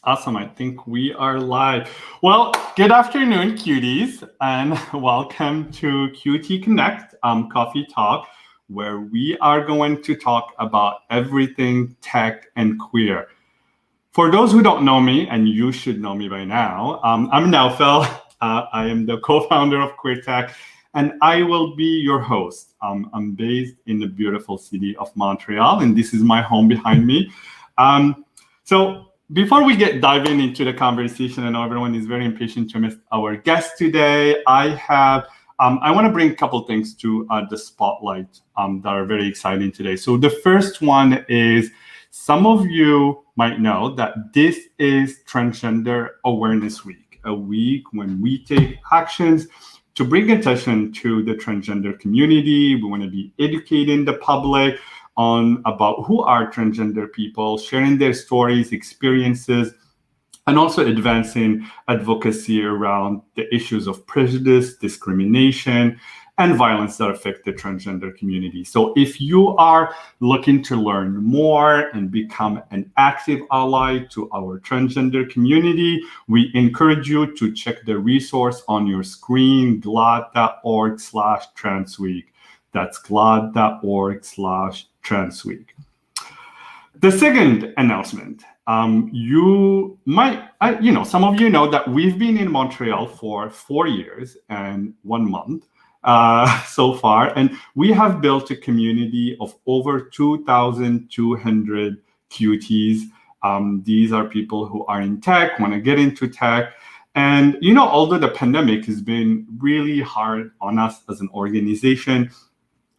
Awesome. I think we are live. Well, good afternoon, cuties, and welcome to QT Connect Coffee Talk, where we are going to talk about everything tech and queer. For those who don't know me, and you should know me by now, I'm Naoufel. I am the co-founder of Queer Tech, and I will be your host. I'm based in the beautiful city of Montreal, and this is my home behind me. So before we get diving into the conversation, I know everyone is very impatient to miss our guest today. I want to bring a couple things to the spotlight that are very exciting today. So the first one is some of you might know that this is Transgender Awareness Week, a week when we take actions to bring attention to the transgender community. We want to be educating the public about who are transgender people, sharing their stories, experiences, and also advancing advocacy around the issues of prejudice, discrimination, and violence that affect the transgender community. So if you are looking to learn more and become an active ally to our transgender community, we encourage you to check the resource on your screen, glad.org/transweek. That's glad.org/transweek. The second announcement, you might, some of you know that we've been in Montreal for 4 years and 1 month so far, and we have built a community of over 2,200 QTs. These are people who are in tech, want to get into tech. And, although the pandemic has been really hard on us as an organization,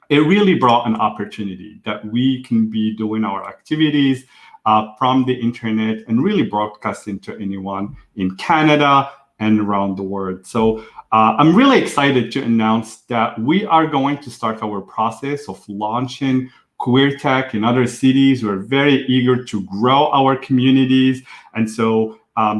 it really brought an opportunity that we can be doing our activities from the internet and really broadcasting to anyone in Canada and around the world. So I'm really excited to announce that we are going to start our process of launching Queer Tech in other cities. We're very eager to grow our communities. And so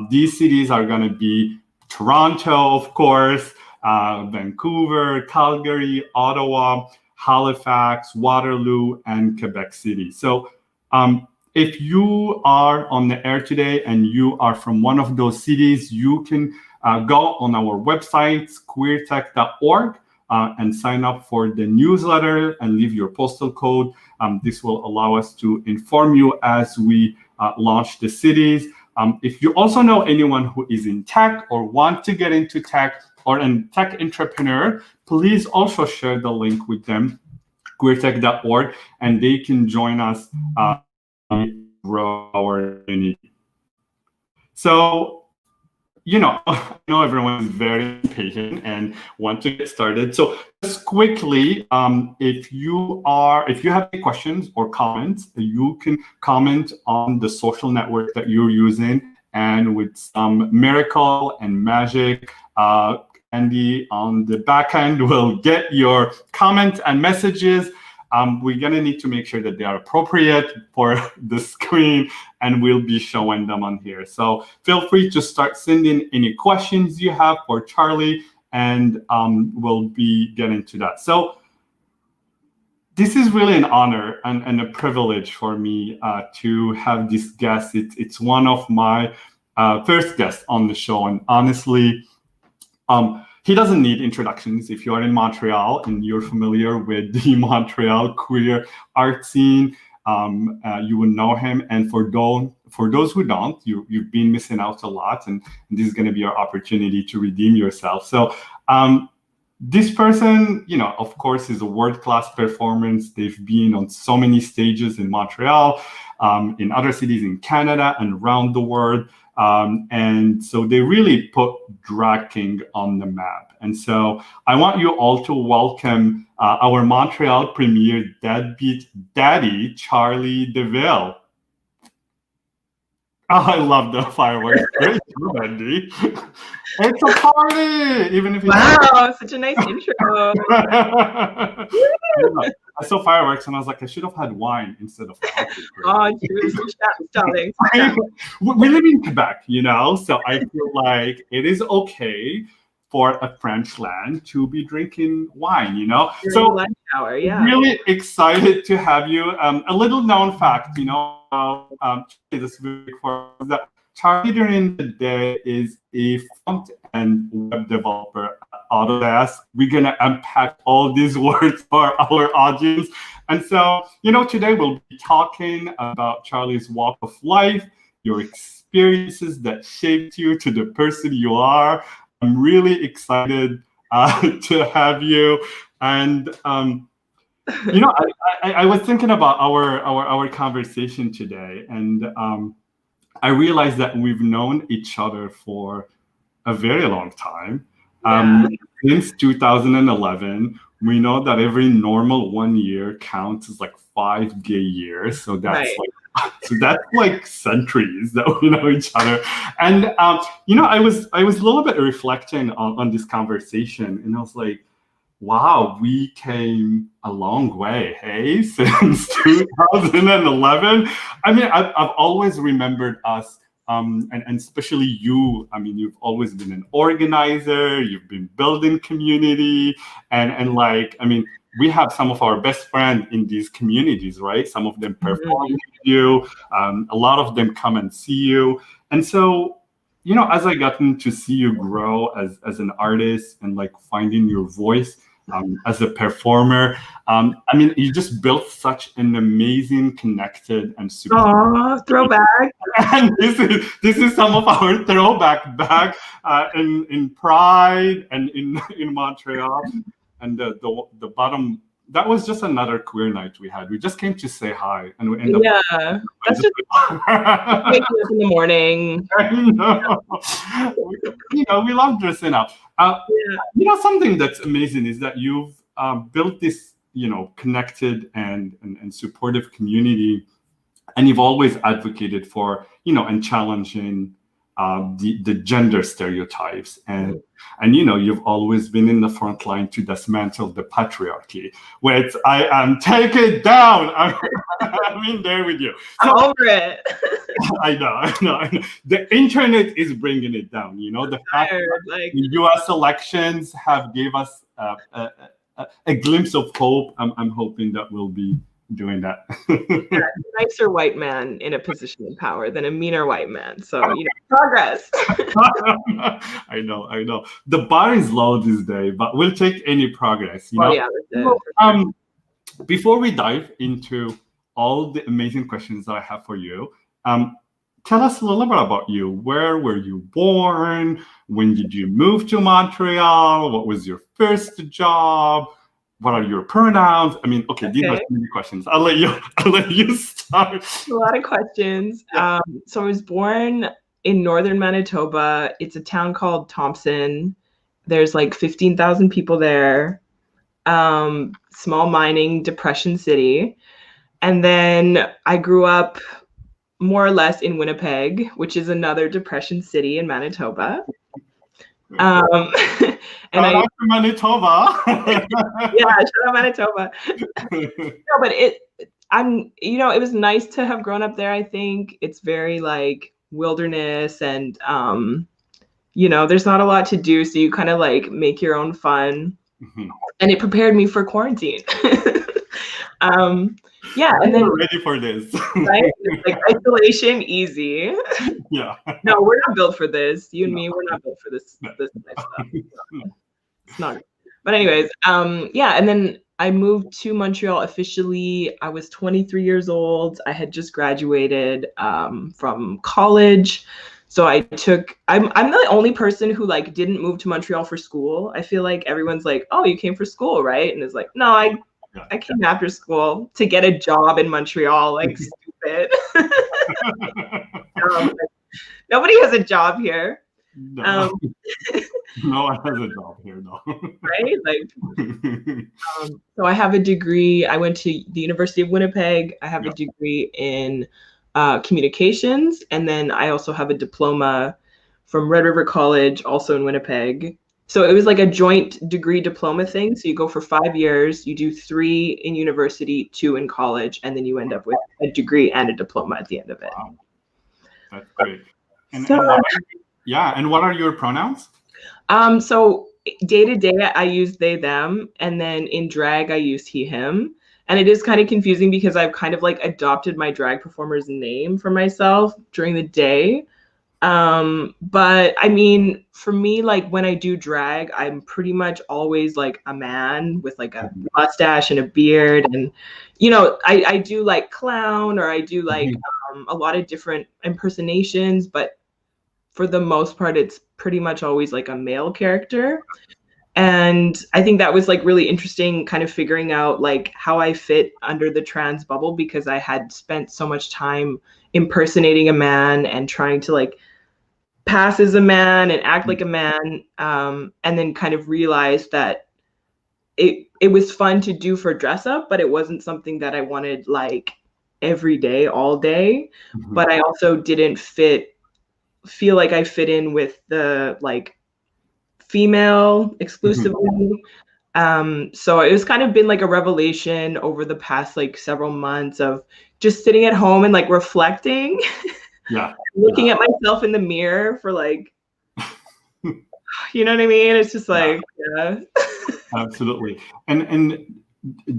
these cities are going to be Toronto, of course, Vancouver, Calgary, Ottawa, Halifax, Waterloo, and Quebec City. So if you are on the air today and you are from one of those cities, you can go on our website, queertech.org, and sign up for the newsletter and leave your postal code. This will allow us to inform you as we launch the cities. If you also know anyone who is in tech or want to get into tech or a tech entrepreneur, please also share the link with them, queertech.org, and they can join us grow our community. So, I know everyone is very patient and want to get started. So just quickly, if you have any questions or comments, you can comment on the social network that you're using, and with some miracle and magic, Andy on the back end will get your comments and messages. We're going to need to make sure that they are appropriate for the screen, and we'll be showing them on here. So feel free to start sending any questions you have for Charli, and we'll be getting to that. So this is really an honor and a privilege for me to have this guest. It's one of my first guests on the show, and honestly, he doesn't need introductions. If you are in Montreal and you're familiar with the Montreal queer art scene, you will know him. And for those who don't, you've been missing out a lot, and this is going to be your opportunity to redeem yourself. So this person, of course, is a world-class performance. They've been on so many stages in Montreal, in other cities in Canada and around the world. And so they really put drag king on the map. And so I want you all to welcome our Montreal premier deadbeat daddy, Charli Deville. Oh, I love the fireworks. Great job, Andy. It's a party, even if wow, such a nice intro. I saw fireworks and I was like, I should have had wine instead of coffee. Oh, darling. We live in Quebec, so I feel like it is okay for a French land to be drinking wine, So lunch hour, yeah. Really excited to have you. A little known fact, this week for that Charli during the day is a front-end web developer at Autodesk. We're going to unpack all these words for our audience. And so, today we'll be talking about Charli's walk of life, your experiences that shaped you to the person you are. I'm really excited to have you. And I was thinking about our conversation today, and I realized that we've known each other for a very long time. Since 2011, we know that every normal 1 year counts as like 5 gay years. So that's like centuries that we know each other. And I was a little bit reflecting on this conversation, and I was like, wow, we came a long way, hey, since 2011. I mean, I've always remembered us, and especially you. I mean, you've always been an organizer. You've been building community, and we have some of our best friends in these communities, right? Some of them perform with you. A lot of them come and see you, and so. As I gotten to see you grow as an artist and like finding your voice as a performer, you just built such an amazing, connected, and super. Aww, throwback. And this is some of our throwback back in Pride and in Montreal, and the bottom. That was just another queer night we had. We just came to say hi, and we ended up. That's just waking up in the morning. I know. We love dressing up. Something that's amazing is that you've built this, connected and supportive community, and you've always advocated for, and challenging the gender stereotypes, and you've always been in the front line to dismantle the patriarchy, which I am take it down. I'm in there with you. I'm over it. I know. The internet is bringing it down. The fact that the U.S. elections have gave us a glimpse of hope. I'm hoping that we'll be doing that. A nicer white man in a position of power than a meaner white man. So, progress. I know. The bar is low this day, but we'll take any progress. Before we dive into all the amazing questions that I have for you, tell us a little bit about you. Where were you born? When did you move to Montreal? What was your first job? What are your pronouns? These are many questions. I'll let you start. A lot of questions. So I was born in northern Manitoba. It's a town called Thompson. There's like 15,000 people there. Small mining depression city. And then I grew up more or less in Winnipeg, which is another depression city in Manitoba. And shout out to Manitoba. Shout out Manitoba. No, but it was nice to have grown up there. I think it's very like wilderness, and there's not a lot to do, so you kind of like make your own fun, and it prepared me for quarantine. And then we're ready for this. Right? It's like isolation, easy. Yeah. No, we're not built for this. You and me, we're not built for this type of stuff. It's not. But anyways, and then I moved to Montreal officially. I was 23 years old. I had just graduated from college. So I'm the only person who like didn't move to Montreal for school. I feel like everyone's like, oh, you came for school, right? And it's like, no, I came after school to get a job in Montreal, like stupid. Nobody has a job here. No. No one has a job here, no. Right? So I have a degree. I went to the University of Winnipeg. I have a degree in communications. And then I also have a diploma from Red River College, also in Winnipeg. So it was like a joint degree diploma thing. So you go for 5 years, you do 3 in university, 2 in college, and then you end up with a degree and a diploma at the end of it. Wow. That's great. And what are your pronouns? So day to day, I use they, them, and then in drag, I use he, him. And it is kind of confusing because I've kind of like adopted my drag performer's name for myself during the day. But I mean, for me, like when I do drag, I'm pretty much always like a man with like a mustache and a beard. And, you know, I do like clown, or I do like a lot of different impersonations, but for the most part, it's pretty much always like a male character. And I think that was like really interesting, kind of figuring out like how I fit under the trans bubble, because I had spent so much time impersonating a man and trying to like pass as a man and act like a man, and then kind of realized that it was fun to do for dress up, but it wasn't something that I wanted like every day, all day. But I also didn't feel like I fit in with the like female exclusively. So it was kind of been like a revelation over the past like several months of just sitting at home and like reflecting. Yeah. Looking at myself in the mirror for like, you know what I mean? It's just like, yeah. Absolutely. And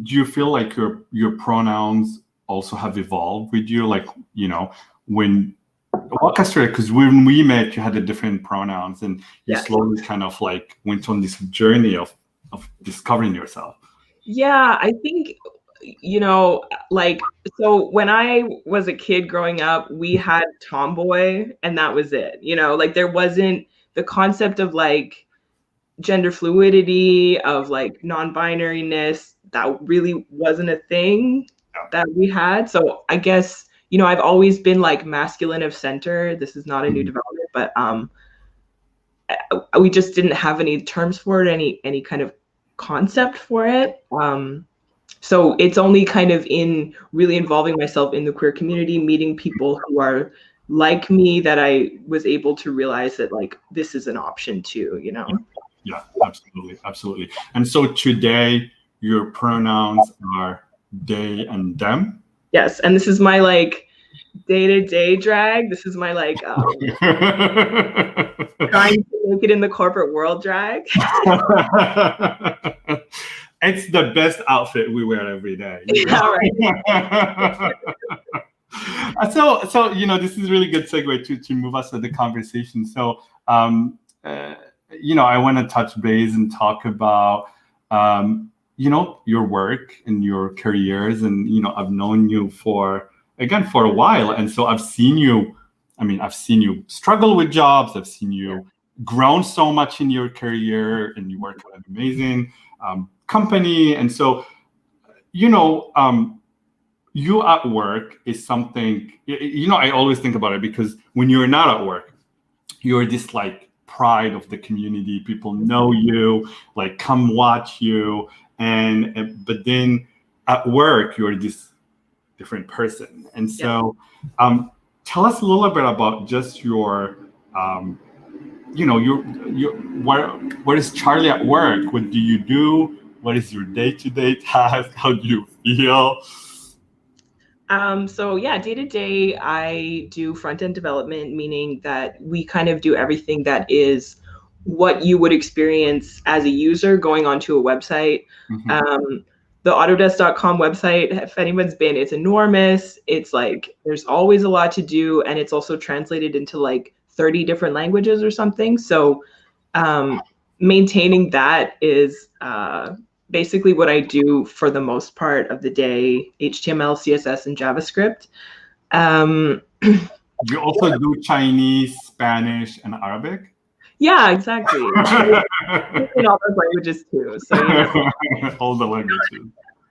do you feel like your pronouns also have evolved with you? Like, you know, when walk us through it, because when we met, you had the different pronouns, and you slowly kind of like went on this journey of discovering yourself. Yeah, I think, you know, like, so when I was a kid growing up, we had tomboy and that was it. You know, like there wasn't the concept of like gender fluidity, of like non-binariness. That really wasn't a thing that we had. So I guess, you know, I've always been like masculine of center. This is not a new development, but we just didn't have any terms for it, any kind of concept for it. So it's only kind of in really involving myself in the queer community, meeting people who are like me, that I was able to realize that like this is an option too, you know? Yeah, absolutely, absolutely. And so today your pronouns are they and them? Yes, and this is my like day-to-day drag. This is my like trying to make it in the corporate world drag. It's the best outfit we wear every day. Yeah, right. So you know, this is a really good segue to move us to the conversation. So you know, I want to touch base and talk about you know, your work and your careers, and you know, I've known you for a while, and so I've seen you. I mean, I've seen you struggle with jobs. I've seen you grown so much in your career, and you work at an amazing company. And so, you know, you at work is something, you know, I always think about it, because when you're not at work, you're this like pride of the community. People know you, like come watch you. But then at work, you're this different person. And so tell us a little bit about just your, you know, where is Charli at work? What do you do? What is your day-to-day task? How do you feel? So yeah, day to day, I do front-end development, meaning that we kind of do everything that is what you would experience as a user going onto a website. The Autodesk.com website, if anyone's been, it's enormous. It's like, there's always a lot to do. And it's also translated into like 30 different languages or something. So maintaining that is basically what I do for the most part of the day: HTML, CSS, and JavaScript. You also do Chinese, Spanish, and Arabic? Yeah, exactly. In all those languages too. So you know. All the languages.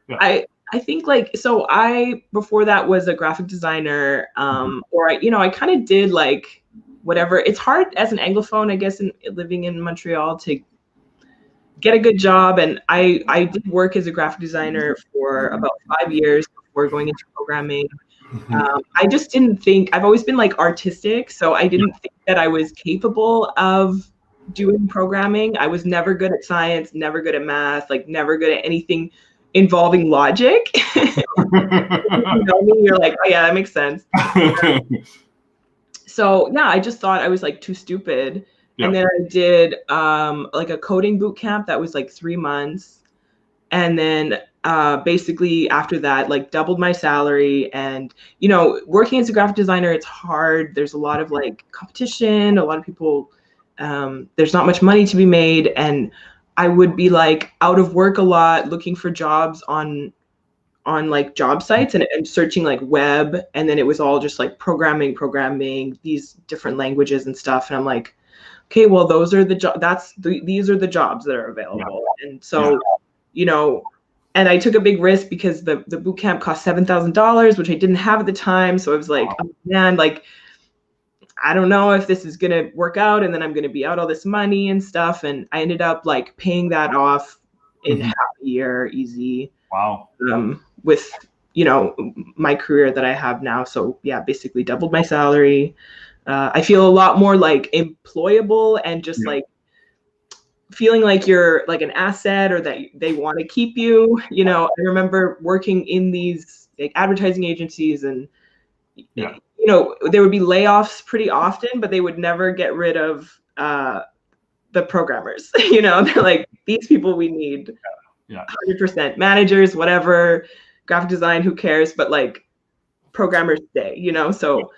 Yeah. I think like, so I, before that, was a graphic designer, or I kind of did like whatever. It's hard as an Anglophone, I guess, living in Montreal, to get a good job. And I did work as a graphic designer for about 5 years before going into programming. I just didn't think, I've always been like artistic, so I didn't think that I was capable of doing programming. I was never good at science, never good at math, like never good at anything involving logic. If you know me, you're like, oh yeah, that makes sense. So yeah, I just thought I was like too stupid. And then I did like a coding boot camp that was like 3 months. And then basically after that, like doubled my salary. And, you know, working as a graphic designer, it's hard. There's a lot of like competition, a lot of people, there's not much money to be made. And I would be like out of work a lot, looking for jobs on like job sites and searching like web. And then it was all just like programming these different languages and stuff. And I'm like, okay, well, those are the these are the jobs that are available. Yeah. And so, you know, and I took a big risk because the boot camp cost $7,000, which I didn't have at the time. So I was like, oh, man, like, I don't know if this is going to work out, and then I'm going to be out all this money and stuff. And I ended up like paying that off in half a year, easy. Wow. With, you know, my career that I have now. So yeah, basically doubled my salary. I feel a lot more like employable and just like feeling like you're like an asset, or that they want to keep you. You know, I remember working in these like advertising agencies, and you know, there would be layoffs pretty often, but they would never get rid of the programmers. You know, they're like, these people we need. 100% managers, whatever, graphic design, who cares? But like programmers stay, you know? So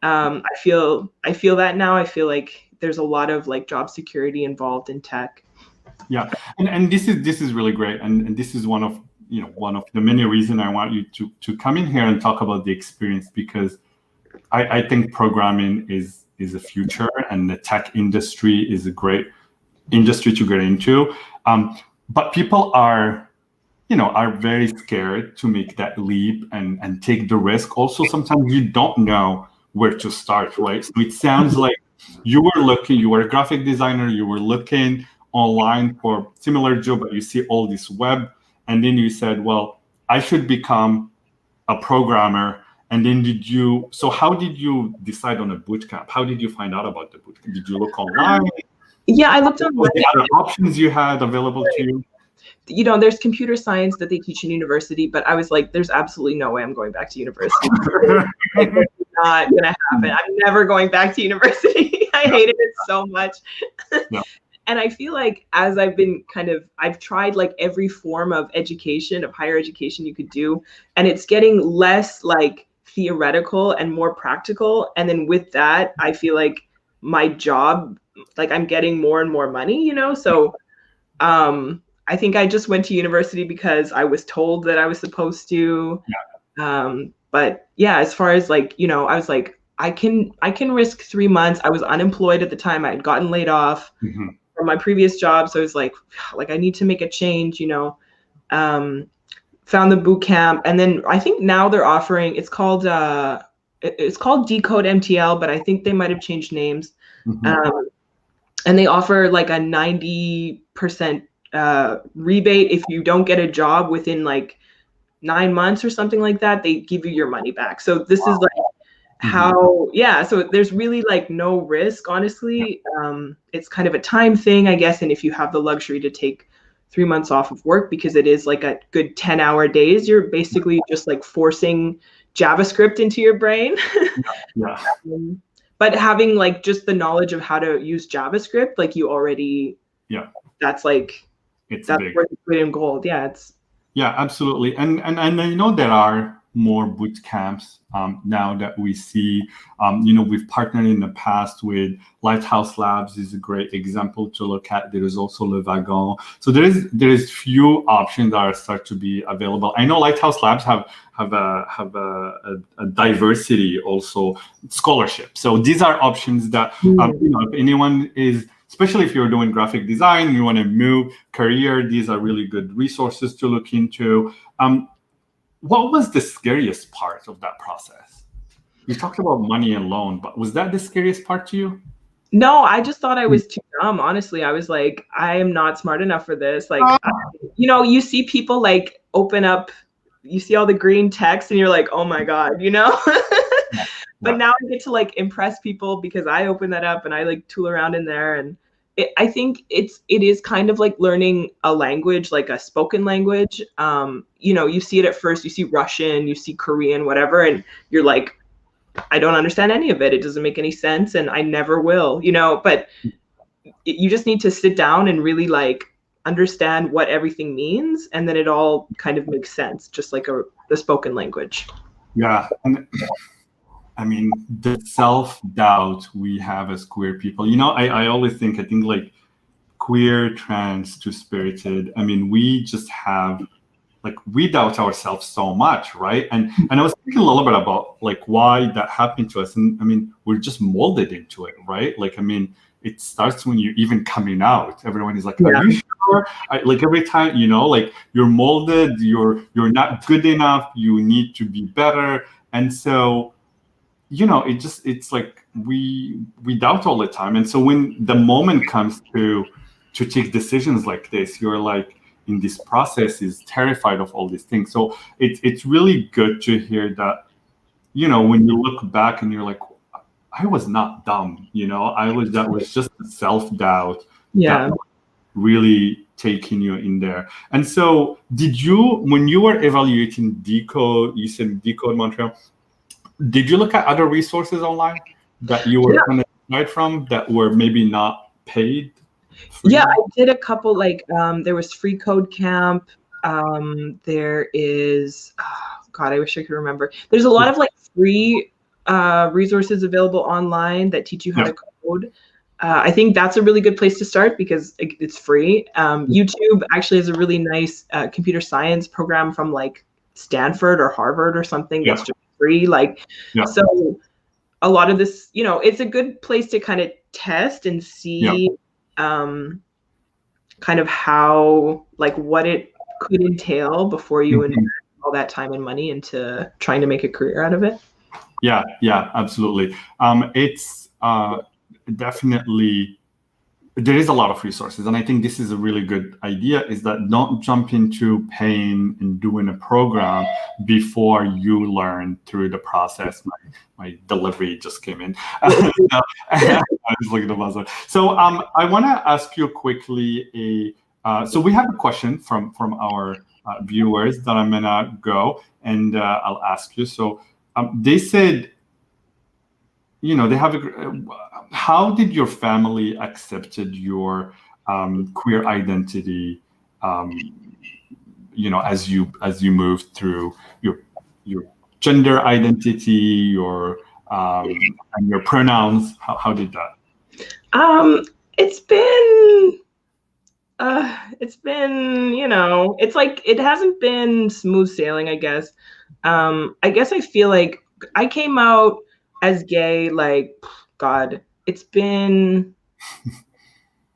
I feel that now. I feel like there's a lot of like job security involved in tech. Yeah, and this is really great, and this is one of the many reasons I want you to come in here and talk about the experience, because I think programming is the future, and the tech industry is a great industry to get into. But people are very scared to make that leap and take the risk. Also, sometimes you don't know where to start, right? So it sounds like you were a graphic designer, you were looking online for similar job, but you see all this web, and then you said, well, I should become a programmer. And then so how did you decide on a bootcamp? How did you find out about the bootcamp? Did you look online? Yeah, I looked online. What the other options you had available to you? You know, there's computer science that they teach in university, but I was like, there's absolutely no way I'm going back to university. It's not gonna happen. I'm never going back to university. I hated it so much. Yeah. And I feel like as I've tried like every form of education, of higher education you could do, and it's getting less like theoretical and more practical. And then with that, I feel like my job, like I'm getting more and more money, you know? So I think I just went to university because I was told that I was supposed to. Yeah. But yeah, as far as like, you know, I was like, I can risk 3 months. I was unemployed at the time. I had gotten laid off from my previous job. So I was like I need to make a change, you know. Found the boot camp, and then I think now they're offering, it's called Decode MTL, but I think they might have changed names. And they offer like a 90% rebate if you don't get a job within like 9 months or something like that. They give you your money back. So this is like how, so there's really like no risk, honestly. It's kind of a time thing, I guess, and if you have the luxury to take 3 months off of work, because it is like a good 10-hour days, you're basically just like forcing JavaScript into your brain. But having like just the knowledge of how to use JavaScript, like you already, that's like, that's worth it in gold. Yeah, absolutely. And I know there are more boot camps now that we see. We've partnered in the past with Lighthouse Labs is a great example to look at. There is also Le Wagon. So there is few options that are start to be available. I know Lighthouse Labs have a diversity also scholarship. So these are options that if anyone is, especially if you're doing graphic design, you want to move career, these are really good resources to look into. What was the scariest part of that process? You talked about money and loan, but was that the scariest part to you? No, I just thought I was too dumb. Honestly, I was like, I am not smart enough for this. Like, you see people like open up, you see all the green text and you're like, oh my God, you know? But now I get to like impress people because I open that up and I like tool around in there. And I think it is kind of like learning a language, like a spoken language. You see it at first, you see Russian, you see Korean, whatever, and you're like, I don't understand any of it. It doesn't make any sense, and I never will, you know. But you just need to sit down and really like understand what everything means, and then it all kind of makes sense, just like the spoken language. Yeah. And I mean, the self-doubt we have as queer people, I always think, like queer, trans, two-spirited, I mean, we just have, like, we doubt ourselves so much, right? And I was thinking a little bit about like why that happened to us. And I mean, we're just molded into it, right? Like, I mean, it starts when you're even coming out. Everyone is like, are you sure? Like every time, like you're molded, you're not good enough, you need to be better. And so, it's like we doubt all the time. And so when the moment comes to take decisions like this, you're like, in this process is terrified of all these things. So it's really good to hear that, when you look back and you're like, I was not dumb, that was just self-doubt that was really taking you in there. And so when you were evaluating Decode, you said Decode Montreal, did you look at other resources online that you were kind of right from that were maybe not paid? Yeah, I did a couple, like there was Free Code Camp. There is, God, I wish I could remember. There's a lot of like free resources available online that teach you how to code. I think that's a really good place to start because it's free. YouTube actually has a really nice computer science program from like Stanford or Harvard or something that's just free. So a lot of this, it's a good place to kind of test and see kind of how, like, what it could entail before you invest all that time and money into trying to make a career out of it. Yeah, absolutely. It's definitely, there is a lot of resources. And I think this is a really good idea, is that don't jump into paying and doing a program before you learn through the process. My delivery just came in. I was looking at the buzzer. So I want to ask you quickly so we have a question from our viewers that I'm gonna go and I'll ask you. So they said, they have how did your family accepted your queer identity, as you moved through your gender identity, your and your pronouns? How did that? It's been, it's like, it hasn't been smooth sailing, I guess. I guess I feel like I came out as gay, like, God, it's been,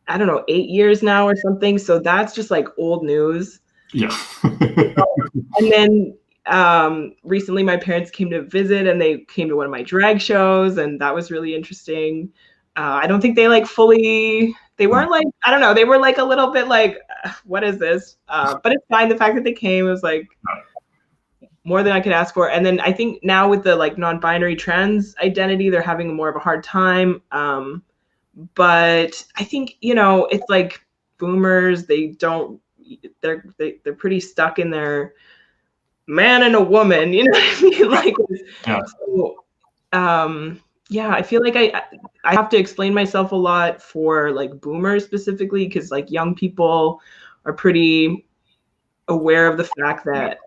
I don't know, 8 years now or something. So that's just like old news. Yeah. And then recently my parents came to visit and they came to one of my drag shows, and that was really interesting. I don't think they like fully, they weren't like, I don't know, they were like a little bit like, what is this? But it's fine. The fact that they came was like more than I could ask for. And then I think now with the like non-binary trans identity, they're having more of a hard time. But I think, it's like boomers, they're pretty stuck in their man and a woman, you know what I mean? Like, so, I feel like I have to explain myself a lot for like boomers specifically, because like young people are pretty aware of the fact that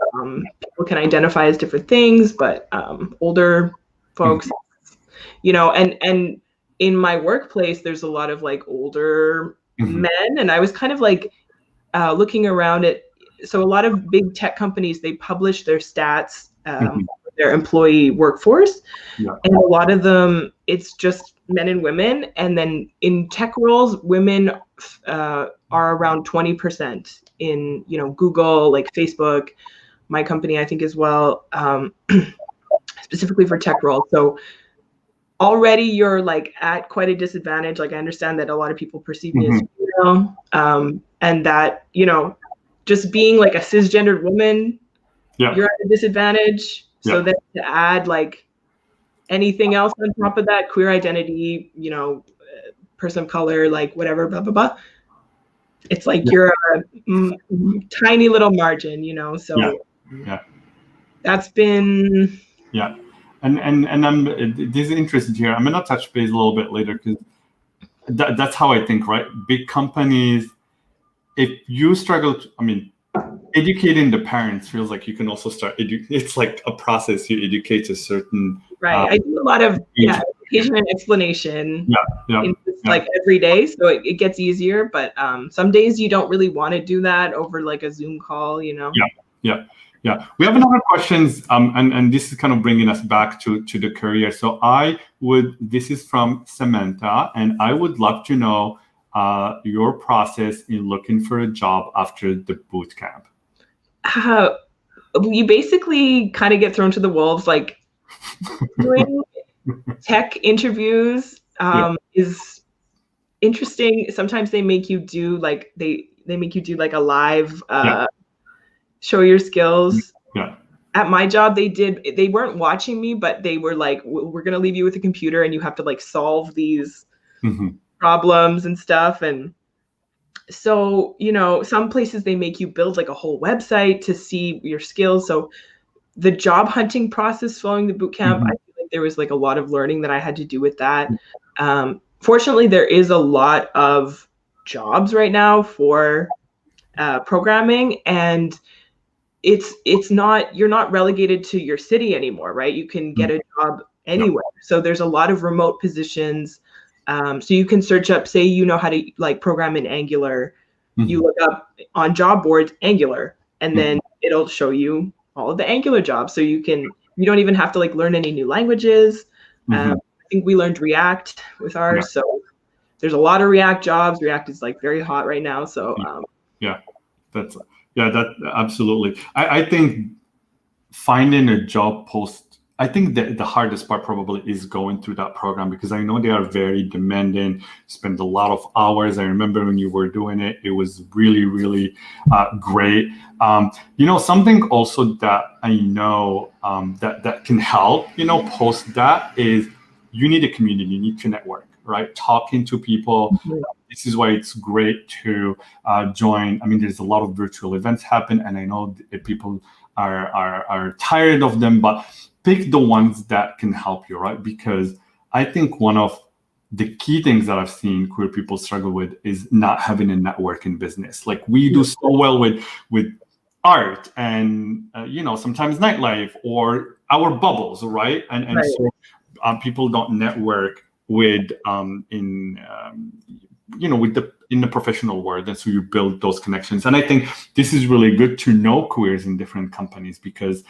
people can identify as different things, but older folks, and in my workplace, there's a lot of like older men, and I was kind of like looking around at, so a lot of big tech companies, they publish their stats, their employee workforce, and a lot of them, it's just men and women, and then in tech roles, women are around 20% in Google, like Facebook, my company, I think as well, specifically for tech roles. So already you're like at quite a disadvantage. Like, I understand that a lot of people perceive me as female, and that just being like a cisgendered woman, you're at a disadvantage. So then to add like anything else on top of that, queer identity, person of color, like whatever, blah, blah, blah. It's like you're a tiny little margin, so that's been. Yeah. And this is interesting here. I'm going to touch base a little bit later, because that's how I think, right? Big companies, if you struggle, educating the parents feels like you can also start. It's like a process. You educate a certain. Right. I do a lot of education and explanation. Like every day, so it gets easier. But some days you don't really want to do that over like a Zoom call. Yeah. We have another questions, and this is kind of bringing us back to the career. So this is from Samantha, and I would love to know your process in looking for a job after the boot camp. You basically kind of get thrown to the wolves, like doing tech interviews is interesting. Sometimes they make you do like they make you do like a live show your skills. At my job, they weren't watching me, but they were like, we're gonna leave you with a computer and you have to like solve these problems and stuff. And so, some places they make you build like a whole website to see your skills. So the job hunting process following the boot camp, I feel like there was like a lot of learning that I had to do with that. Fortunately, there is a lot of jobs right now for programming, and you're not relegated to your city anymore, right? You can get a job anywhere. So there's a lot of remote positions. So you can search up, say, how to like program in Angular. You look up on job boards Angular, and then it'll show you all of the Angular jobs. So you don't even have to like learn any new languages. I think we learned React with ours. So there's a lot of React jobs. React is like very hot right now. So that absolutely. I think finding a job post, I think that the hardest part probably is going through that program, because I know they are very demanding, spend a lot of hours. I remember when you were doing it, it was really, really great. Something also that I know that can help, post that is you need a community, you need to network, right? Talking to people. This is why it's great to join. There's a lot of virtual events happen, and I know that people are tired of them, but pick the ones that can help you, right? Because I think one of the key things that I've seen queer people struggle with is not having a network in business. Like we do so well with art and sometimes nightlife or our bubbles, right? And so people don't network with in the professional world, and so you build those connections. And I think this is really good to know queers in different companies, because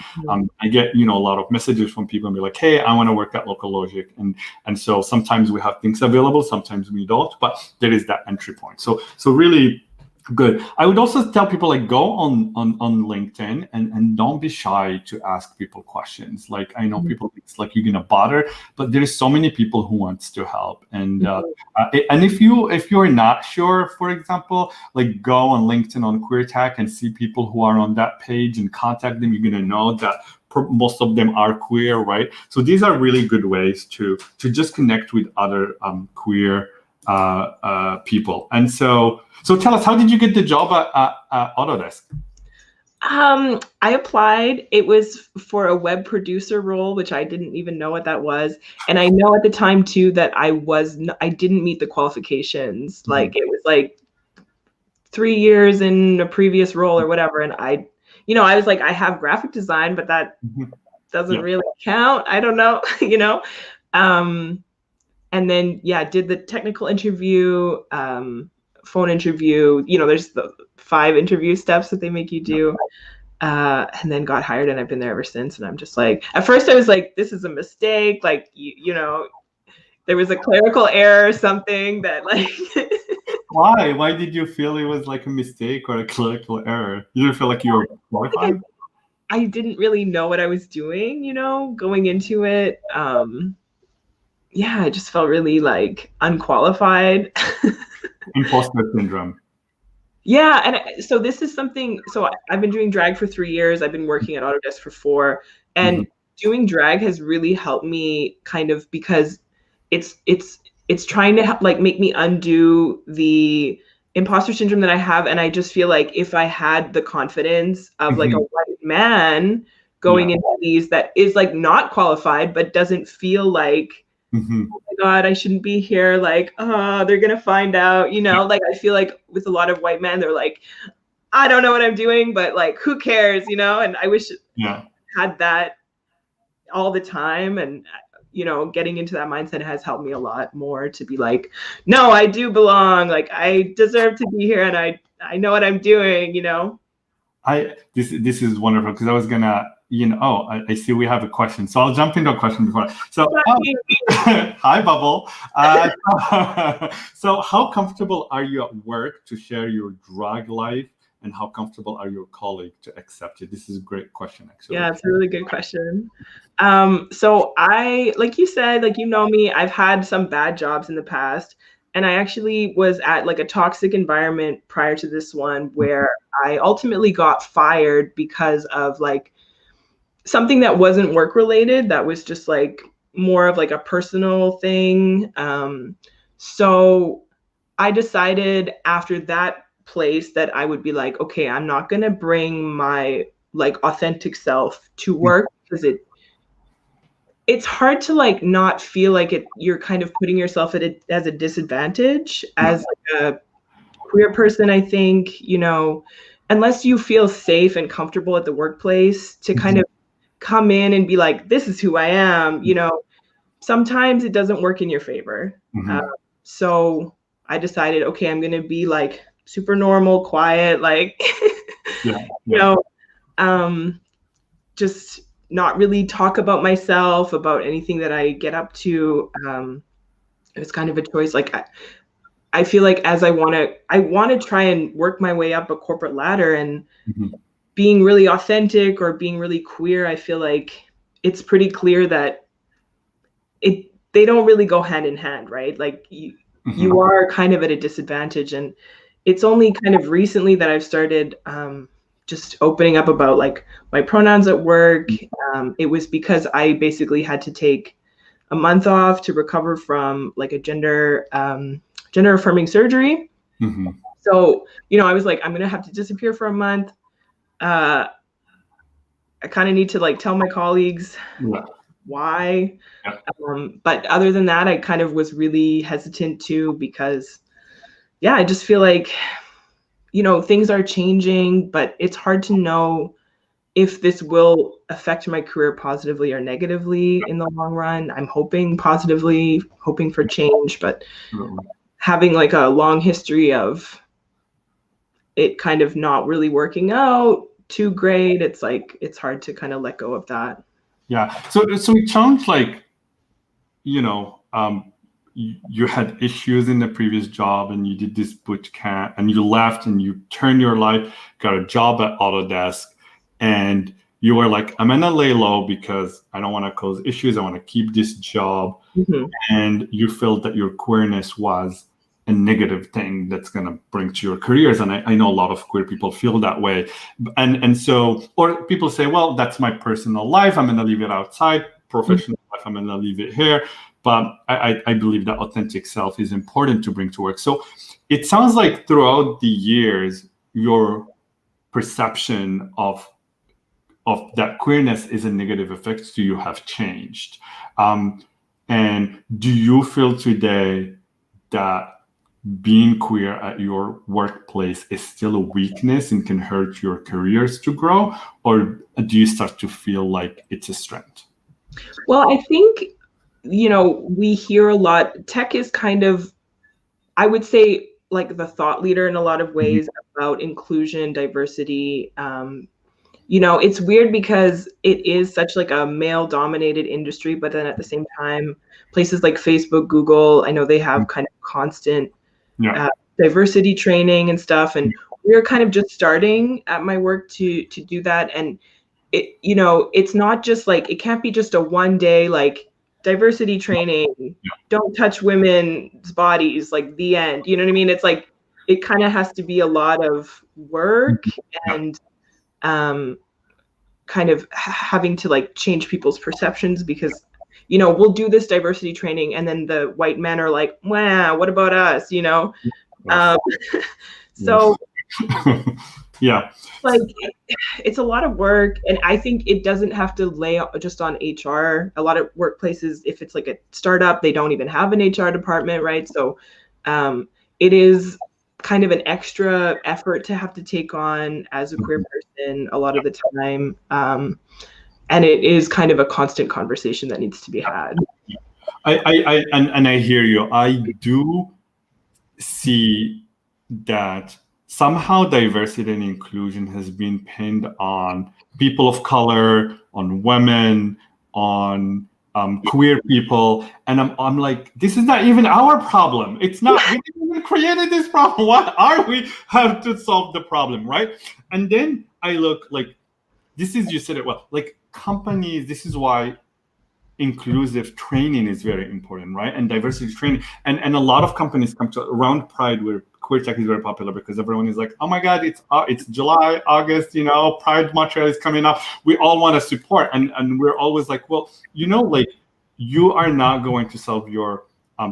I get a lot of messages from people and be like, hey, I want to work at Local Logic, and so sometimes we have things available, sometimes we don't, but there is that entry point. So really good. I would also tell people, like, go on LinkedIn and don't be shy to ask people questions. Like, I know people, it's like you're gonna bother, but there's so many people who wants to help. And and if you're not sure, for example, like go on LinkedIn on Queer Tech and see people who are on that page and contact them. You're gonna know that most of them are queer, right? So these are really good ways to just connect with other queer people. And so tell us, how did you get the job at Autodesk? I applied. It was for a web producer role, which I didn't even know what that was. And I know at the time too that I didn't meet the qualifications. Like it was like 3 years in a previous role or whatever. And I was like, I have graphic design, but that doesn't really count. I don't know, and then, did the technical interview, phone interview. There's the 5 interview steps that they make you do, and then got hired, and I've been there ever since. And I'm just like, at first I was like, this is a mistake. Like, there was a clerical error or something that like. Why? Why did you feel it was like a mistake or a clerical error? You didn't feel like you were qualified? I didn't really know what I was doing, going into it. I just felt really like unqualified. Imposter syndrome. Yeah, and so this is something. So I've been doing drag for 3 years. I've been working at Autodesk for 4, and doing drag has really helped me kind of, because it's trying to like make me undo the imposter syndrome that I have. And I just feel like if I had the confidence of like a white man going into these that is like not qualified but doesn't feel like Mhm. oh my God, I shouldn't be here. Like, they're gonna find out, you know, like I feel like with a lot of white men, they're like, I don't know what I'm doing, but like, who cares, you know? And I wish Yeah. I had that all the time. And, you know, getting into that mindset has helped me a lot more to be like, no, I do belong. Like, I deserve to be here, and I know what I'm doing, you know? This is wonderful, because I was gonna, I see we have a question, so I'll jump into a question before. So, hi, Bubble. So how comfortable are you at work to share your drag life, and how comfortable are your colleagues to accept it? This is a great question, actually. Yeah, it's a really good question. So like you said, like, you know me, I've had some bad jobs in the past, and I actually was at like a toxic environment prior to this one, where I ultimately got fired because of like something that wasn't work related, that was just like more of like a personal thing. So I decided after that place that I would be like, okay, I'm not gonna bring my like authentic self to work, because it's hard to like not feel like you're kind of putting yourself at it as a disadvantage as like a queer person. I think, you know, unless you feel safe and comfortable at the workplace to kind of come in and be like, this is who I am, you know, sometimes it doesn't work in your favor. So I decided, okay, I'm gonna be like super normal, quiet, like you know, just not really talk about myself, about anything that I get up to. It was kind of a choice. Like I feel like as I want to try and work my way up a corporate ladder, and being really authentic or being really queer, I feel like it's pretty clear that they don't really go hand in hand, right? Like you are kind of at a disadvantage, and it's only kind of recently that I've started just opening up about like my pronouns at work. It was because I basically had to take a month off to recover from like a gender affirming surgery. So, you know, I was like, I'm gonna have to disappear for a month. I kind of need to like tell my colleagues why. But other than that, I kind of was really hesitant too, because I just feel like, you know, things are changing, but it's hard to know if this will affect my career positively or negatively in the long run. I'm hoping positively, hoping for change, but having like a long history of it kind of not really working out too great, it's like, it's hard to kind of let go of that. Yeah. So it sounds like, you know, you had issues in the previous job, and you did this boot camp, and you left, and you turned your life, got a job at Autodesk, and you were like, I'm gonna lay low because I don't want to cause issues. I want to keep this job. And you felt that your queerness was a negative thing that's going to bring to your careers. And I know a lot of queer people feel that way. And so, or people say, well, that's my personal life, I'm going to leave it outside. Professional life, I'm going to leave it here. But I believe that authentic self is important to bring to work. So it sounds like throughout the years, your perception of that queerness is a negative effect to you have changed. And do you feel today that being queer at your workplace is still a weakness and can hurt your careers to grow? Or do you start to feel like it's a strength? Well, I think, you know, we hear a lot. Tech is kind of, I would say, like the thought leader in a lot of ways about inclusion, diversity. You know, it's weird because it is such like a male dominated industry, but then at the same time, places like Facebook, Google, I know they have kind of constant diversity training and stuff. And we're kind of just starting at my work to do that. And it, you know, it's not just like, it can't be just a one day like diversity training, don't touch women's bodies, like the end. You know what I mean? It's like, it kind of has to be a lot of work and kind of having to like change people's perceptions, because, you know, we'll do this diversity training and then the white men are like, wow, what about us? You know? So Yeah. Like it's a lot of work, and I think it doesn't have to lay just on HR. A lot of workplaces, if it's like a startup, they don't even have an HR department, right? So it is kind of an extra effort to have to take on as a queer person a lot of the time, and it is kind of a constant conversation that needs to be had. I hear you. I do see that somehow diversity and inclusion has been pinned on people of color, on women, on queer people, and I'm like, this is not even our problem. It's not. We didn't even created this problem. Why are we have to solve the problem, right? And then I look like, this is, you said it well. Like companies, this is why inclusive training is very important, right? And diversity training. And a lot of companies come to around Pride, where queer tech is very popular, because everyone is like, oh my God, it's July, August, Pride Montreal is coming up. We all want to support. And we're always like, well, like you are not going to solve your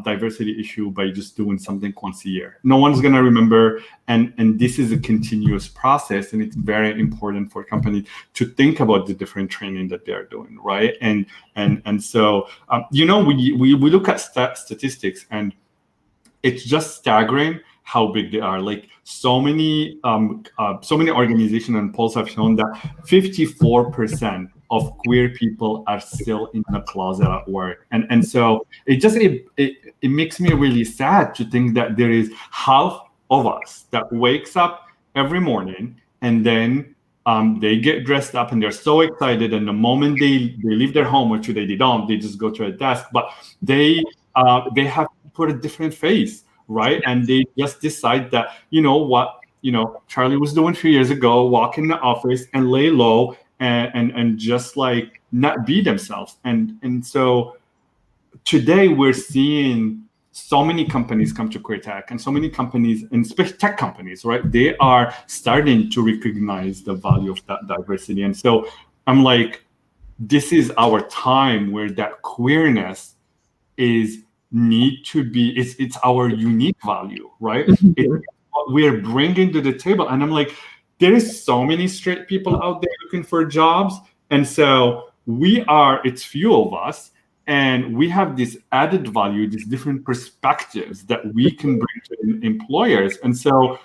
diversity issue by just doing something once a year. No one's going to remember. And this is a continuous process. And it's very important for companies to think about the different training that they're doing, right? And so, we look at statistics, and it's just staggering how big they are. Like so many organizations and polls have shown that 54% of queer people are still in the closet at work, and so it makes me really sad to think that there is half of us that wakes up every morning, and then they get dressed up and they're so excited, and the moment they leave their home, or today they don't, they just go to a desk, but they have to put a different face, right? And they just decide that, what Charli was doing 3 years ago, walk in the office and lay low and just like not be themselves. And so today we're seeing so many companies come to queer tech, and so many companies, and especially tech companies, right? They are starting to recognize the value of that diversity. And so I'm like, this is our time where that queerness need to be, it's our unique value, right? It's what we're bringing to the table. And I'm like, there is so many straight people out there looking for jobs, and so it's few of us, and we have this added value, these different perspectives that we can bring to employers. And so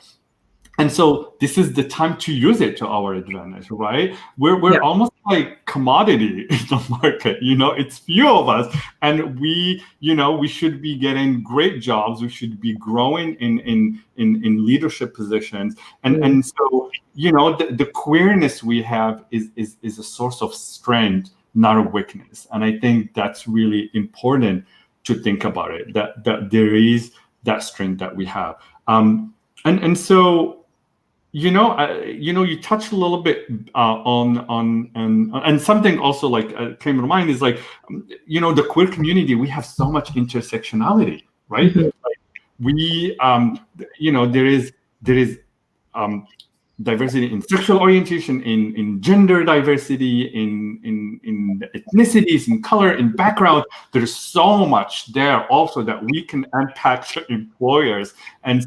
this is the time to use it to our advantage, right? We're almost like commodity in the market, it's few of us, and we should be getting great jobs. We should be growing in leadership positions. And so, the queerness we have is a source of strength, not a weakness. And I think that's really important to think about it, that there is that strength that we have. And so, you touched a little bit on something also like came to mind is like, the queer community, we have so much intersectionality, right? Like we, there is diversity in sexual orientation, in gender diversity, in ethnicities, in color, in background. There's so much there also that we can unpack to employers. And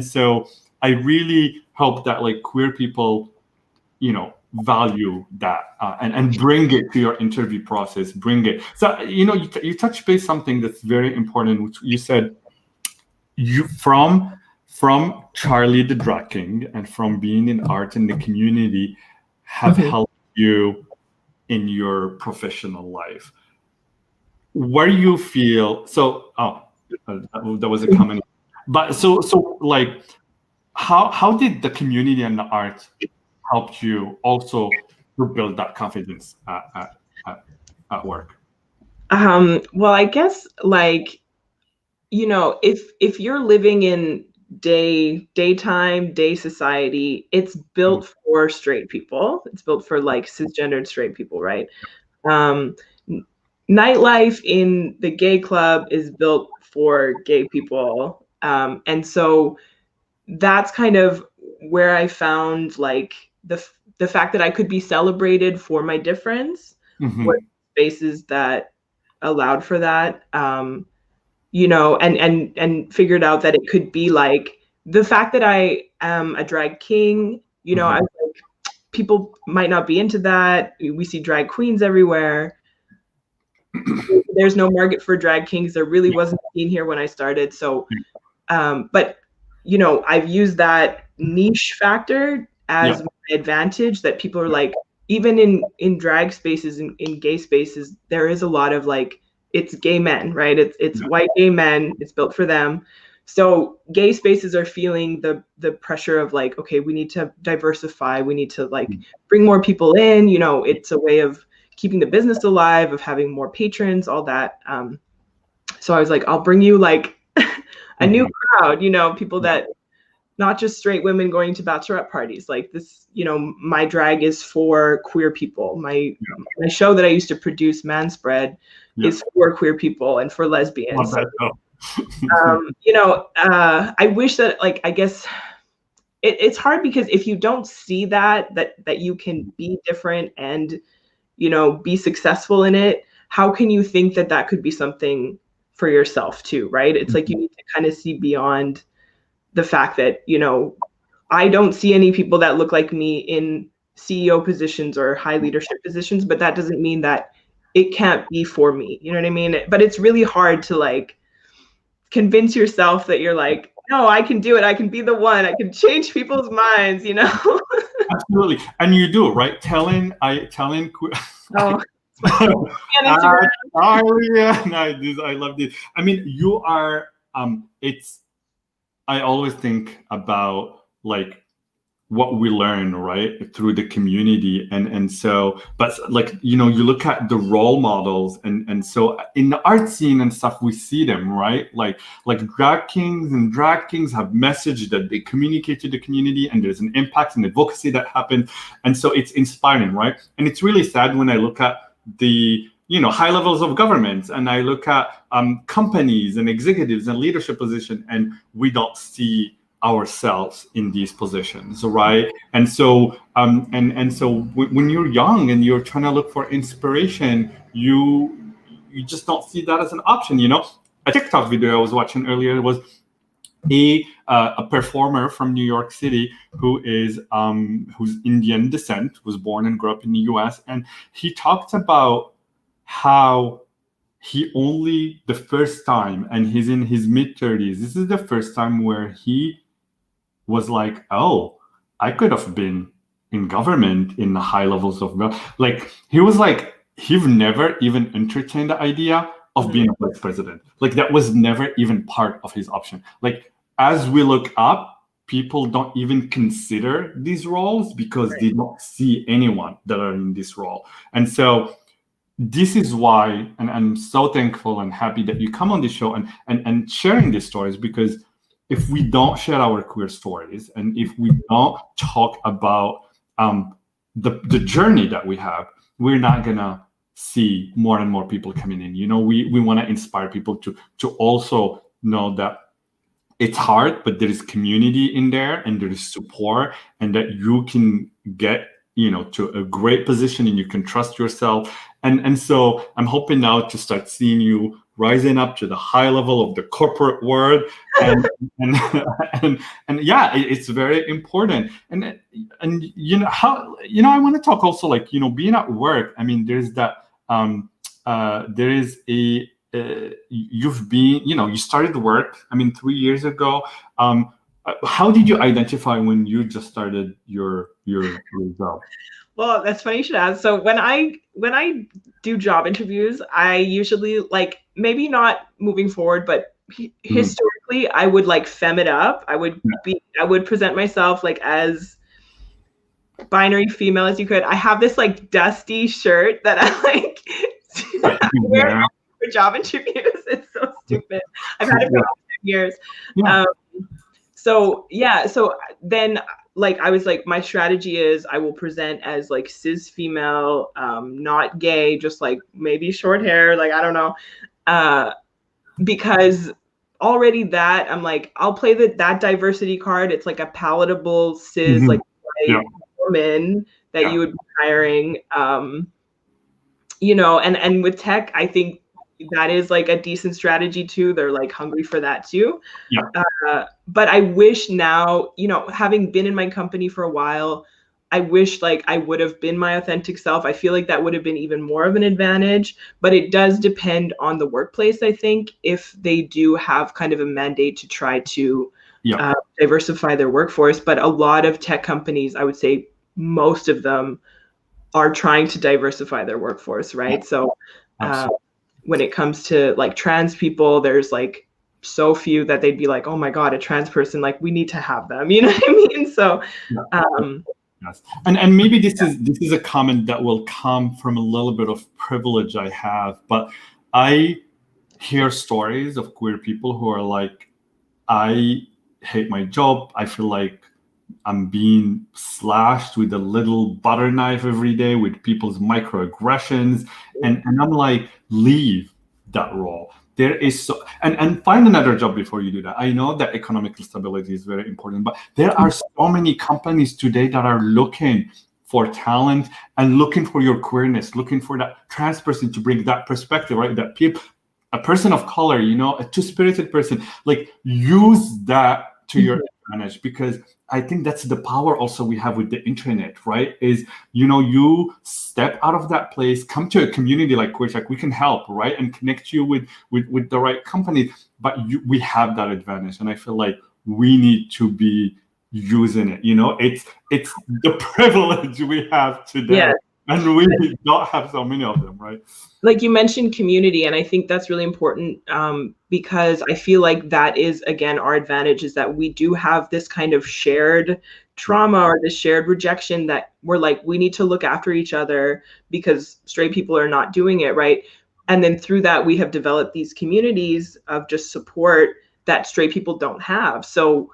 so I really hope that like queer people, value that and bring it to your interview process, bring it. So, you touched base something that's very important, which you said from Charli the Drag King and from being in art in the community have helped you in your professional life. Where you feel, that was a comment. But so like, how did the community and the art help you also to build that confidence at work? Well, I guess like, if you're living in daytime society, it's built for straight people. It's built for like cisgendered straight people, right? Nightlife in the gay club is built for gay people. And so that's kind of where I found like the fact that I could be celebrated for my difference, were spaces that allowed for that, and figured out that it could be like the fact that I am a drag king, you know, I was like, people might not be into that. We see drag queens everywhere. There's no market for drag kings. There really wasn't a scene here when I started. So, but you know, I've used that niche factor as my advantage, that people are like, even in drag spaces, in gay spaces, there is a lot of like, it's gay men, right? It's white gay men. It's built for them. So gay spaces are feeling the pressure of like, okay, we need to diversify. We need to like bring more people in. You know, it's a way of keeping the business alive, of having more patrons, all that. So I was like, I'll bring you like a new crowd, you know, people that, not just straight women going to bachelorette parties. Like this, you know, my drag is for queer people. My show that I used to produce, Manspread, is for queer people and for lesbians. You know, I wish that, like, I guess it's hard because if you don't see that you can be different and, you know, be successful in it, how can you think that that could be something for yourself too, right? It's like you need to kind of see beyond the fact that, you know, I don't see any people that look like me in CEO positions or high leadership positions, but that doesn't mean that it can't be for me. You know what I mean? But it's really hard to like convince yourself that you're like, no, I can do it. I can be the one. I can change people's minds, you know? Absolutely. And you do, right? Telling Oh. I love this. I mean, you are I always think about like what we learn, right, through the community, and so, but like, you know, you look at the role models, and so in the art scene and stuff, we see them, right, like drag kings have message that they communicate to the community, and there's an impact and advocacy that happens, and so it's inspiring, right? And it's really sad when I look at the, you know, high levels of government, and I look at companies and executives and leadership position, and we don't see ourselves in these positions, right? And so when you're young and you're trying to look for inspiration, you just don't see that as an option. You know, a TikTok video I was watching earlier was a performer from New York City who is who's Indian descent, was born and grew up in the US, and he talked about how he only the first time, and he's in his mid-30s, this is the first time where he was like, oh, I could have been in government in the high levels of, like, he was like, he've never even entertained the idea of being a vice president. Like, that was never even part of his option. Like, as we look up, people don't even consider these roles because they don't see anyone that are in this role. And so this is why, and I'm so thankful and happy that you come on this show and sharing these stories, because if we don't share our queer stories, and if we don't talk about the journey that we have, we're not gonna see more and more people coming in. You know, we want to inspire people to also know that it's hard, but there is community in there, and there is support, and that you can get, you know, to a great position, and you can trust yourself. And so I'm hoping now to start seeing you rising up to the high level of the corporate world, and yeah, it's very important. And you know how, you know, I want to talk also, like, you know, being at work. I mean, there's that there is a you've been, you know, you started work, I mean, 3 years ago. How did you identify when you just started your job? Well, that's funny you should ask. So when I do job interviews, I usually, like, maybe not moving forward, but historically, I would like femme it up. I would present myself like as binary female as you could. I have this like dusty shirt that I like wear for job interviews. It's so stupid. I've had it for 10 years. So then, like, I was like, my strategy is I will present as like cis female, not gay, just like maybe short hair, like, I don't know, because already that I'm like, I'll play that diversity card. It's like a palatable cis like white woman that you would be hiring, you know, and with tech, I think that is like a decent strategy too. They're like hungry for that too. Yeah. But I wish now, having been in my company for a while, I wish like I would have been my authentic self. I feel like that would have been even more of an advantage, but it does depend on the workplace, I think, if they do have kind of a mandate to try to diversify their workforce. But a lot of tech companies, I would say most of them, are trying to diversify their workforce, right? So when it comes to like trans people, there's like so few that they'd be like, oh my God, a trans person, like we need to have them, you know what I mean? So yes. And maybe this is a comment that will come from a little bit of privilege I have, but I hear stories of queer people who are like, I hate my job. I feel like I'm being slashed with a little butter knife every day with people's microaggressions. And I'm like, leave that role. There is and find another job before you do that. I know that economic stability is very important, but there are so many companies today that are looking for talent and looking for your queerness, looking for that trans person to bring that perspective, right? That people, a person of color, a two-spirited person, like use that to your advantage, because I think that's the power also we have with the internet, right? Is, you step out of that place, come to a community like QueerTech, we can help, right? And connect you with the right company, but we have that advantage. And I feel like we need to be using it, it's the privilege we have today. Yeah. And we don't have so many of them, right? Like you mentioned community, and I think that's really important because I feel like that is, again, our advantage, is that we do have this kind of shared trauma or this shared rejection that we're like, we need to look after each other because straight people are not doing it, right? And then through that, we have developed these communities of just support that straight people don't have. So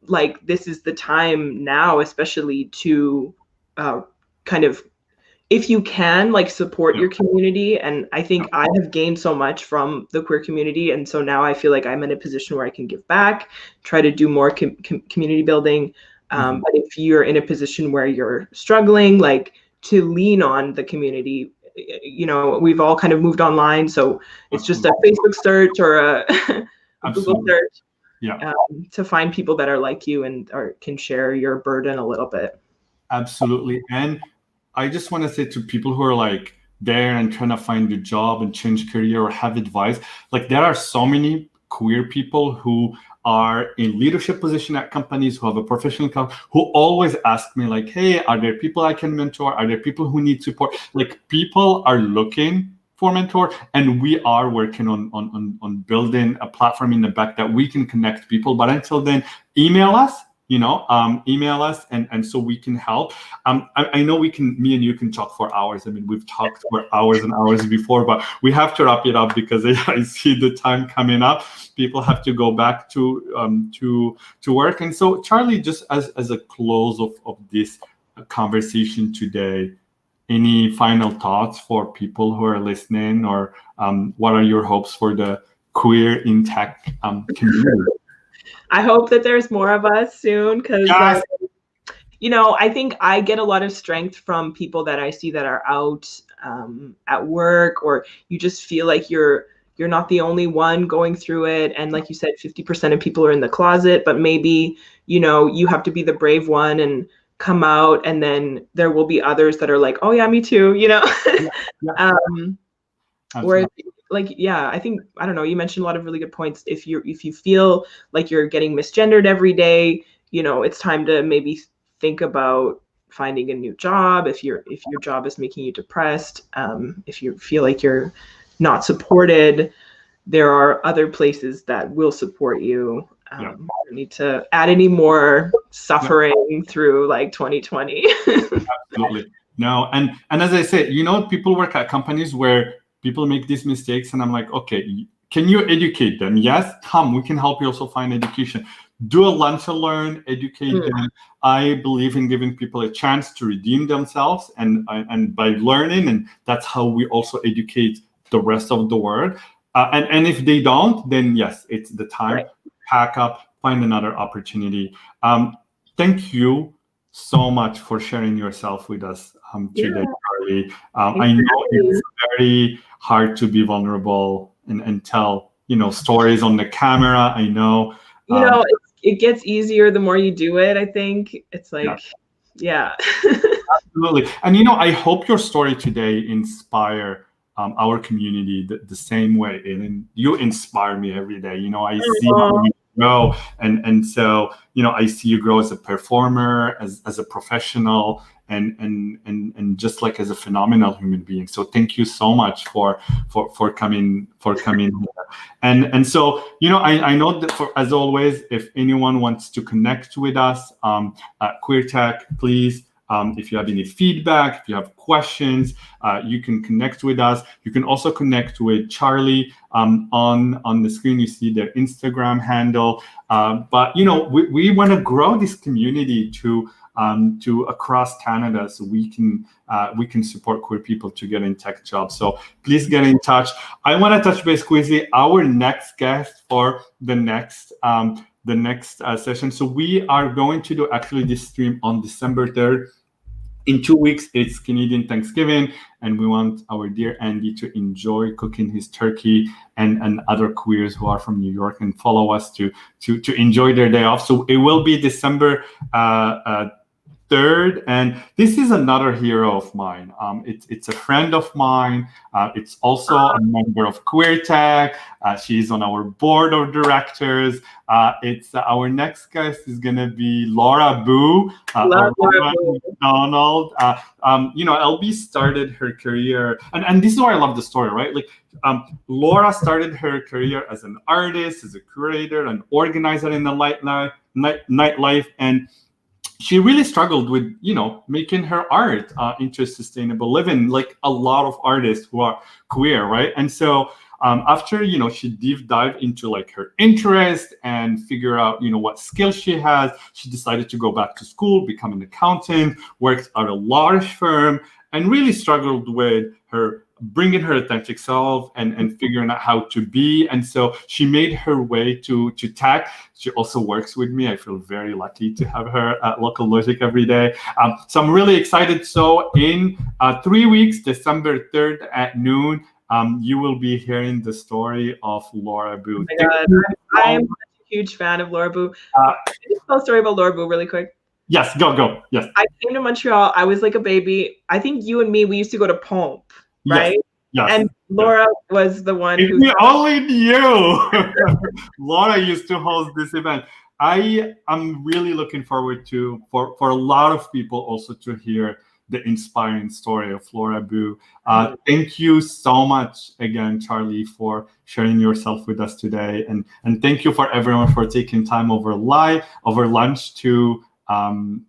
like, this is the time now, especially to kind of, if you can, like, support your community. And I think I have gained so much from the queer community. And so now I feel like I'm in a position where I can give back, try to do more community building. But if you're in a position where you're struggling, like, to lean on the community, we've all kind of moved online. So it's just a Facebook search or a Google search to find people that are like you and can share your burden a little bit. Absolutely. And I just want to say to people who are like there and trying to find a job and change career or have advice, like, there are so many queer people who are in leadership position at companies, who have a professional account, who always ask me like, hey, are there people I can mentor? Are there people who need support? Like, people are looking for mentor, and we are working on building a platform in the back that we can connect people. But until then, email us. Email us and so we can help. I know me and you can talk for hours. I mean, we've talked for hours and hours before, but we have to wrap it up because I see the time coming up. People have to go back to work. And so, Charli, just as a close of this conversation today, any final thoughts for people who are listening, or what are your hopes for the queer in tech community? I hope that there's more of us soon, because I think I get a lot of strength from people that I see that are out at work, or you just feel like you're not the only one going through it. And like you said, 50% of people are in the closet, but maybe, you have to be the brave one and come out, and then there will be others that are like, oh yeah, me too, Or like, I think, I don't know, you mentioned a lot of really good points. If you feel like you're getting misgendered every day, it's time to maybe think about finding a new job. If your job is making you depressed, if you feel like you're not supported, there are other places that will support you. You don't need to add any more suffering through like 2020. Absolutely. No, and as I said, people work at companies where people make these mistakes, and I'm like, okay, can you educate them? Yes, come, we can help you also find education. Do a lunch and learn, educate them. I believe in giving people a chance to redeem themselves, and by learning, and that's how we also educate the rest of the world. And if they don't, then yes, it's the time. Pack up, find another opportunity. Thank you so much for sharing yourself with us today, Charli. I know it's very hard to be vulnerable and tell, stories on the camera. I know. It gets easier the more you do it. I think it's like, yeah. Absolutely. And, I hope your story today inspire our community the same way. And you inspire me every day. I see how you grow. And so, I see you grow as a performer, as a professional, and just like as a phenomenal human being. So thank you so much for coming here. And so, I know that as always, if anyone wants to connect with us, Queer Tech, please. If you have any feedback, if you have questions, you can connect with us. You can also connect with Charli. On the screen, you see their Instagram handle. But we want to grow this community to across Canada, so we can support queer people to get in tech jobs. So please get in touch. I want to touch base quickly. Our next guest for the next session. So we are going to do actually this stream on December 3rd. In 2 weeks, it's Canadian Thanksgiving, and we want our dear Andy to enjoy cooking his turkey, and other queers who are from New York and follow us to enjoy their day off. So it will be December 3rd, and this is another hero of mine. It's a friend of mine. It's also a member of Queer Tech. She's on our board of directors. It's our next guest is gonna be Laura Boo. Laura McDonald. LB started her career, and this is why I love the story, right? Like, Laura started her career as an artist, as a curator, an organizer in the nightlife, and she really struggled with, making her art into sustainable living, like a lot of artists who are queer, right? And so after, she deep dive into like her interest and figure out, what skills she has, she decided to go back to school, become an accountant, worked at a large firm, and really struggled with her bringing her authentic self and figuring out how to be. And so she made her way to tech. She also works with me. I feel very lucky to have her at Local Logic every day. So I'm really excited. So in 3 weeks, December 3rd at noon, you will be hearing the story of Laura Boo. Oh my God. I'm a huge fan of Laura Boo. Can you tell a story about Laura Boo really quick? Yes, go. Yes. I came to Montreal. I was like a baby. I think you and me, we used to go to Pomp, right? Yes. And Laura was the one who... We only knew. Laura used to host this event. I am really looking forward to, for a lot of people also to hear the inspiring story of Laura Boo. Thank you so much again, Charli, for sharing yourself with us today. And thank you for everyone for taking time over lunch to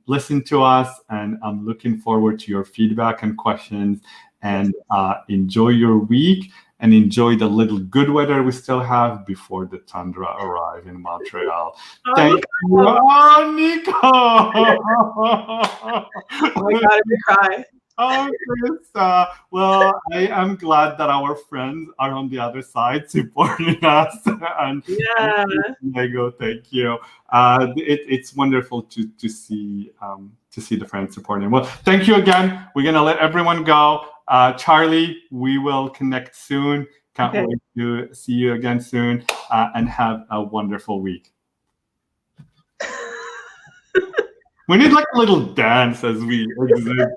listen to us. And I'm looking forward to your feedback and questions. And enjoy your week, and enjoy the little good weather we still have before the tundra arrive in Montreal. Thank you. Oh, Nico! Oh my God, I'm gonna cry. Oh, Krista. Well, I am glad that our friends are on the other side supporting us. And yeah, Lego, thank you. It's wonderful to see the friends supporting. Well, thank you again. We're gonna let everyone go. Charli, we will connect soon. Can't wait to see you again soon, and have a wonderful week. We need like a little dance as we exit.